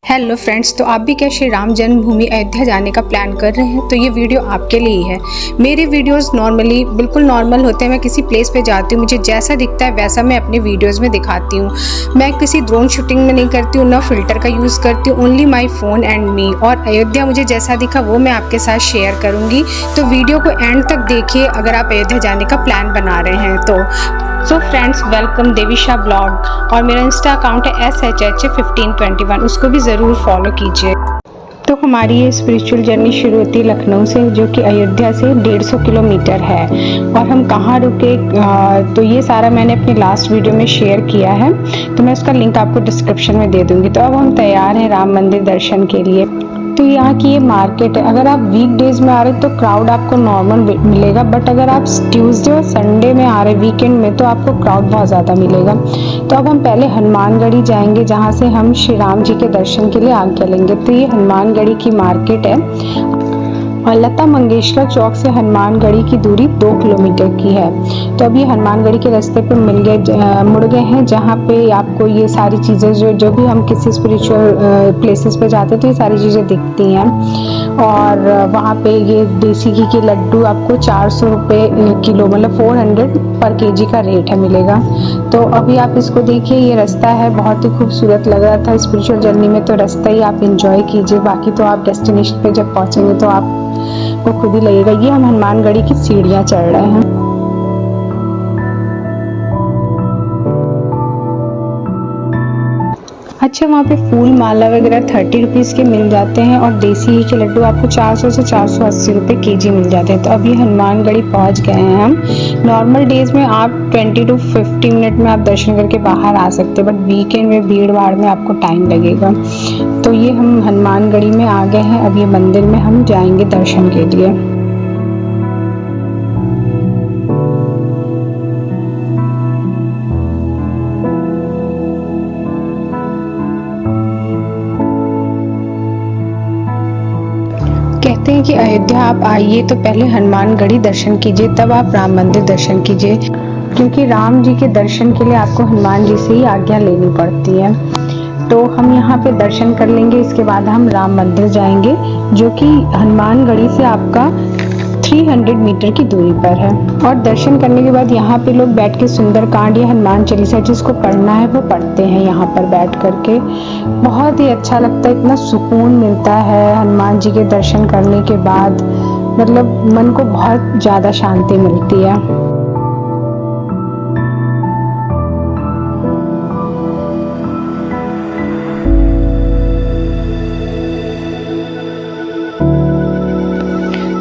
Hello friends, तो आप भी क्या श्री राम जन्मभूमि अयोध्या जाने का प्लान कर रहे हैं तो ये वीडियो आपके लिए ही है। मेरे वीडियोस नॉर्मली बिल्कुल नॉर्मल होते हैं। मैं किसी प्लेस पे जाती हूँ, मुझे जैसा दिखता है वैसा मैं अपने वीडियोस में दिखाती हूँ। मैं किसी ड्रोन शूटिंग में नहीं करती हूँ, ना फिल्टर का यूज़ करती हूँ, only my phone and me. और अयोध्या मुझे जैसा दिखा वो मैं आपके साथ शेयर करूँगी। तो वीडियो को एंड तक देखिए अगर आप अयोध्या जाने का प्लान बना रहे हैं तो। So friends, welcome Devisha blog. और मेरा इंस्टा अकाउंट है SHH1521, उसको भी ज़रूर फॉलो कीजिए। तो हमारी ये स्पिरिचुअल जर्नी शुरू होती है लखनऊ से, जो कि अयोध्या से 150 किलोमीटर है। और हम कहाँ रुके तो ये सारा मैंने अपने लास्ट वीडियो में शेयर किया है, तो मैं उसका लिंक आपको डिस्क्रिप्शन में दे दूँगी। तो अब हम तैयार हैं राम मंदिर दर्शन के लिए। तो यहाँ की ये मार्केट है। अगर आप वीक डेज में आ रहे तो क्राउड आपको नॉर्मल मिलेगा, बट अगर आप ट्यूसडे और संडे में आ रहे वीकेंड में तो आपको क्राउड बहुत ज़्यादा मिलेगा। तो अब हम पहले हनुमानगढ़ी जाएंगे, जहाँ से हम श्री राम जी के दर्शन के लिए आज्ञा लेंगे। तो ये हनुमानगढ़ी की मार्केट है और लता मंगेशकर चौक से हनुमानगढ़ी की दूरी 2 किलोमीटर की है। तो अब ये हनुमानगढ़ी के रास्ते पे मुड़ गए हैं, जहाँ पे आपको ये सारी चीज़ें जो भी हम किसी स्पिरिचुअल प्लेसेस पे जाते हैं तो ये सारी चीज़ें दिखती हैं। और वहाँ पे ये देसी घी के लड्डू आपको 400 रुपये किलो, मतलब 400 पर केजी का रेट है मिलेगा। तो अभी आप इसको देखिए, ये रास्ता है, बहुत ही खूबसूरत लग रहा था स्पिरिचुअल जर्नी में। तो रास्ता ही आप इंजॉय कीजिए, बाकी तो आप डेस्टिनेशन पे जब पहुँचेंगे तो आप वो खुद ही लगेगा। ये हम हनुमानगढ़ी की सीढ़ियाँ चढ़ रहे हैं। अच्छा, वहाँ पे फूल माला वगैरह 30 रुपीज़ के मिल जाते हैं और देसी घी के लड्डू आपको 400 से 480 रुपये केजी मिल जाते हैं। तो अभी हनुमानगढ़ी पहुँच गए हैं हम। नॉर्मल डेज में आप 20 to 50 मिनट में आप दर्शन करके बाहर आ सकते हैं, बट वीकेंड में भीड़ भाड़ में आपको टाइम लगेगा। तो ये हम हनुमानगढ़ी में आ गए हैं। अब ये मंदिर में हम जाएंगे दर्शन के लिए। कहते हैं कि अयोध्या आप आइए तो पहले हनुमानगढ़ी दर्शन कीजिए, तब आप राम मंदिर दर्शन कीजिए, क्योंकि राम जी के दर्शन के लिए आपको हनुमान जी से ही आज्ञा लेनी पड़ती है। तो हम यहाँ पे दर्शन कर लेंगे, इसके बाद हम राम मंदिर जाएंगे, जो कि हनुमानगढ़ी से आपका 300 मीटर की दूरी पर है। और दर्शन करने के बाद यहाँ पे लोग बैठ के सुंदरकांड या हनुमान चालीसा जिसको पढ़ना है वो पढ़ते हैं यहाँ पर बैठ करके। बहुत ही अच्छा लगता है, इतना सुकून मिलता है हनुमान जी के दर्शन करने के बाद, मतलब मन को बहुत ज़्यादा शांति मिलती है।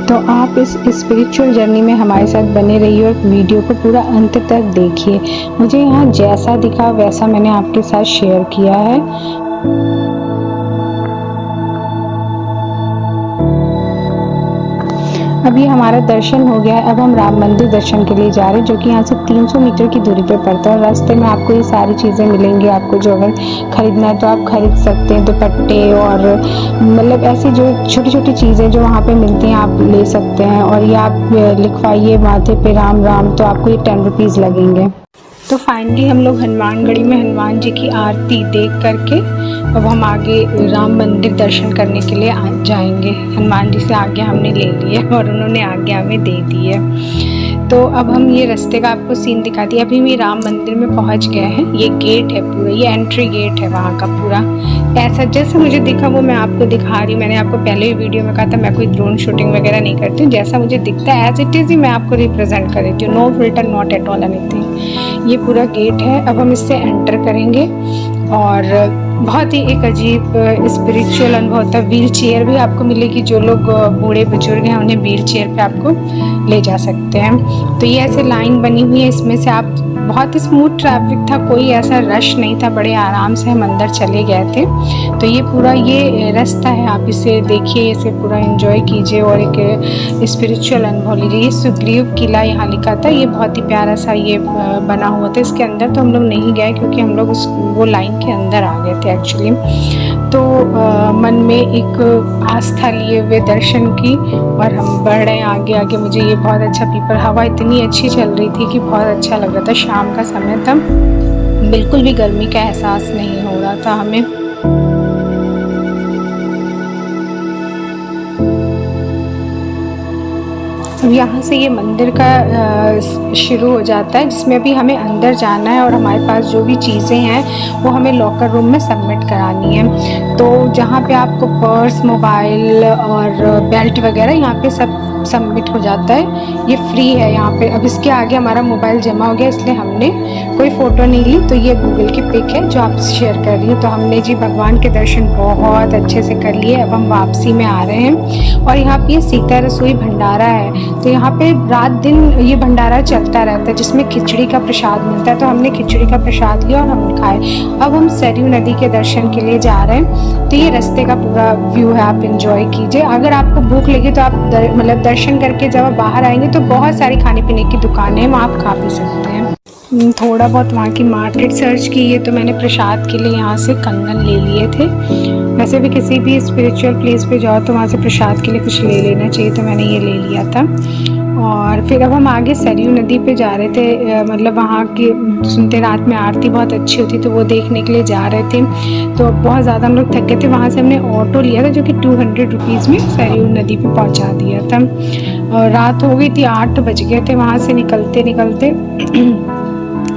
तो आप इस स्पिरिचुअल जर्नी में हमारे साथ बने रहिए और वीडियो को पूरा अंत तक देखिए। मुझे यहाँ जैसा दिखा वैसा मैंने आपके साथ शेयर किया है। अभी हमारा दर्शन हो गया है। अब हम राम मंदिर दर्शन के लिए जा रहे हैं, जो कि यहाँ से 300 मीटर की दूरी पे पड़ता है। रास्ते में आपको ये सारी चीज़ें मिलेंगी। आपको जो अगर खरीदना है तो आप खरीद सकते हैं, दुपट्टे और मतलब ऐसी जो छोटी छोटी चीज़ें जो वहाँ पे मिलती हैं आप ले सकते हैं। और ये आप लिखवाइए माथे पे राम राम, तो आपको ये 10 रुपीज़ लगेंगे। तो फाइनली हम लोग हनुमानगढ़ी में हनुमान जी की आरती देख करके अब हम आगे राम मंदिर दर्शन करने के लिए जाएंगे। हनुमान जी से आज्ञा हमने ले ली है और उन्होंने आज्ञा हमें दे दी है। तो अब हम ये रास्ते का आपको सीन दिखा दिया। अभी भी राम मंदिर में पहुंच गए हैं। ये गेट है पूरा, ये एंट्री गेट है वहाँ का पूरा। ऐसा जैसा मुझे दिखा वो मैं आपको दिखा रही हूँ। मैंने आपको पहले ही वीडियो में कहा था मैं कोई ड्रोन शूटिंग वगैरह नहीं करती हूँ, जैसा मुझे दिखता है एज इट इज़ ही मैं आपको रिप्रेजेंट कर देती हूँ। No filter, not at all anything. ये पूरा गेट है। अब हम इससे एंटर करेंगे और बहुत ही एक अजीब स्पिरिचुअल अनुभव होता है। व्हील चेयर भी आपको मिलेगी, जो लोग बूढ़े बुजुर्ग हैं उन्हें व्हील चेयर पे आपको ले जा सकते हैं। तो ये ऐसे लाइन बनी हुई है, इसमें से आप, बहुत स्मूथ ट्रैफिक था, कोई ऐसा रश नहीं था, बड़े आराम से हम अंदर चले गए थे। तो ये पूरा ये रास्ता है, आप इसे देखिए, इसे पूरा एंजॉय कीजिए और एक स्पिरिचुअल अनुभव लीजिए। ये सुग्रीव किला यहाँ लिखा था, ये बहुत ही प्यारा सा ये बना हुआ था। इसके अंदर तो हम लोग नहीं गए क्योंकि हम लोग वो लाइन के अंदर आ गए थे एक्चुअली। तो मन में एक आस्था लिए हुए दर्शन की और हम बढ़ रहे हैं आगे आगे। मुझे ये बहुत अच्छा, पीपल हवा इतनी अच्छी चल रही थी कि बहुत अच्छा लग रहा था। शाम का समय था, बिल्कुल भी गर्मी का एहसास नहीं हो रहा था हमें। यहाँ से ये मंदिर का शुरू हो जाता है, जिसमें अभी हमें अंदर जाना है और हमारे पास जो भी चीज़ें हैं वो हमें लॉकर रूम में सबमिट करानी है। तो जहाँ पे आपको पर्स, मोबाइल और बेल्ट वगैरह यहाँ पे सब सबमिट हो जाता है। ये फ्री है यहाँ पे। अब इसके आगे हमारा मोबाइल जमा हो गया, इसलिए हमने कोई फ़ोटो नहीं ली, तो ये गूगल की पिक है जो आप शेयर कर रही हैं। तो हमने जी भगवान के दर्शन बहुत अच्छे से कर लिए। अब हम वापसी में आ रहे हैं और यहाँ पे सीता रसोई भंडारा है। तो यहाँ पे रात दिन ये भंडारा चलता रहता है, जिसमें खिचड़ी का प्रसाद मिलता है। तो हमने खिचड़ी का प्रसाद लिया और हम खाए। अब हम सरयू नदी के दर्शन के लिए जा रहे हैं। तो ये रास्ते का पूरा व्यू है, आप इंजॉय कीजिए। अगर आपको भूख लगी तो आप मतलब दर्शन करके जब आप बाहर आएंगे तो बहुत सारी खाने पीने की दुकानें हैं, वहाँ आप खा पी सकते हैं। थोड़ा बहुत वहाँ की मार्केट सर्च की है, तो मैंने प्रसाद के लिए यहाँ से कंगन ले लिए थे। वैसे भी किसी भी स्पिरिचुअल प्लेस पे जाओ तो वहाँ से प्रसाद के लिए कुछ ले लेना चाहिए, तो मैंने ये ले लिया था। और फिर अब हम आगे सरयू नदी पे जा रहे थे। मतलब वहाँ की सुनते रात में आरती बहुत अच्छी होती, तो वो देखने के लिए जा रहे थे। तो बहुत ज़्यादा हम लोग थक गए थे। वहाँ से हमने ऑटो लिया था जो कि 200 रुपीज़ में सरयू नदी पे पहुँचा दिया था। और रात हो गई थी, 8 बज गए थे वहाँ से निकलते निकलते।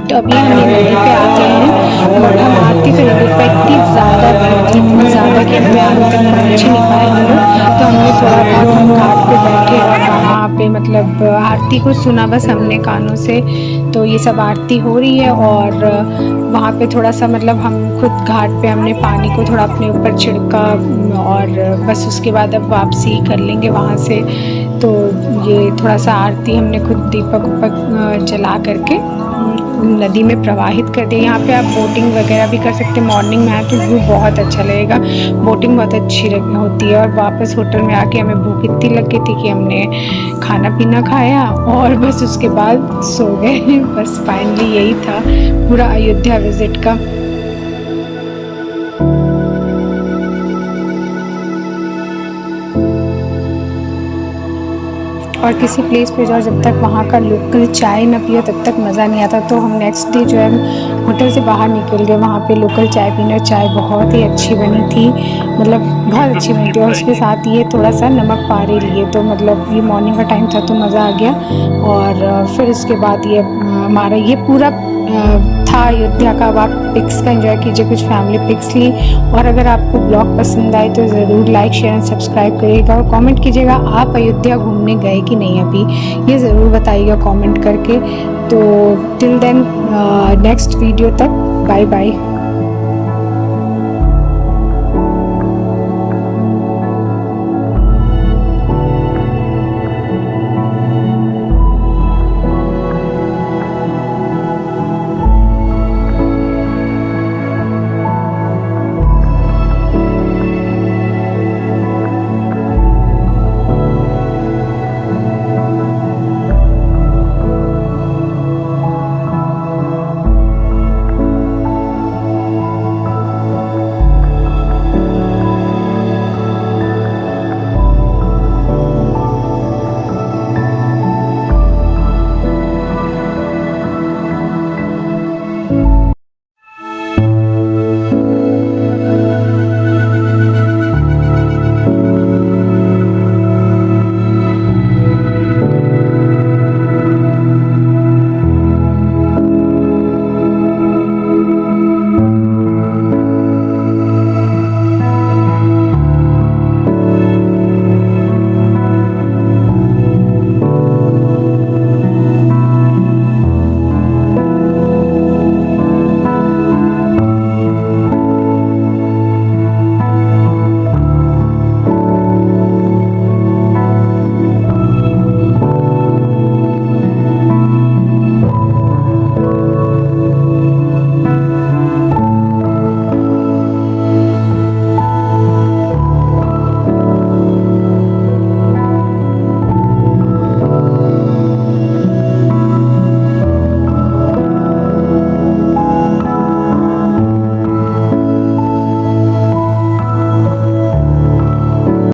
तो अभी हम नदी पे आ गए हैं और हम आरती तो नदी पे इतनी ज़्यादा भीड़ थी, इतनी ज़्यादा कि हमें आगे तक पहुँच नहीं पाए हम लोग। तो हमने थोड़ा बहुत हम घाट पे बैठे और वहाँ पे मतलब आरती को सुना बस हमने कानों से। तो ये सब आरती हो रही है और वहाँ पे थोड़ा सा मतलब हम खुद घाट पे हमने पानी को थोड़ा अपने ऊपर छिड़का और बस उसके बाद अब वापसी कर लेंगे वहाँ से। तो ये थोड़ा सा आरती हमने खुद दीपक उपक जला करके नदी में प्रवाहित कर दिया। यहाँ पे आप बोटिंग वगैरह भी कर सकते हैं। मॉर्निंग में आए तो व्यू बहुत अच्छा लगेगा, बोटिंग बहुत अच्छी होती है। और वापस होटल में आके हमें भूख इतनी लग गई थी कि हमने खाना पीना खाया और बस उसके बाद सो गए। बस फाइनली यही था पूरा अयोध्या विजिट का। और किसी प्लेस पे जाओ जब तक वहाँ का लोकल चाय ना पियो तब तक मज़ा नहीं आता। तो हम नेक्स्ट डे जो है होटल से बाहर निकल गए, वहाँ पे लोकल चाय पीने। चाय बहुत ही अच्छी बनी थी, मतलब बहुत अच्छी बनी थी। और उसके साथ ये थोड़ा सा नमक पारे लिए, तो मतलब ये मॉर्निंग का टाइम था तो मज़ा आ गया। और फिर उसके बाद ये हमारा ये पूरा था अयोध्या का। अब आप पिक्स का एंजॉय कीजिए, कुछ फैमिली पिक्स ली। और अगर आपको ब्लॉग पसंद आए तो ज़रूर लाइक शेयर एंड सब्सक्राइब करिएगा और कमेंट कीजिएगा आप अयोध्या घूमने गए कि नहीं अभी, ये ज़रूर बताइएगा कमेंट करके। तो टिल देन नेक्स्ट वीडियो तक बाय बाय।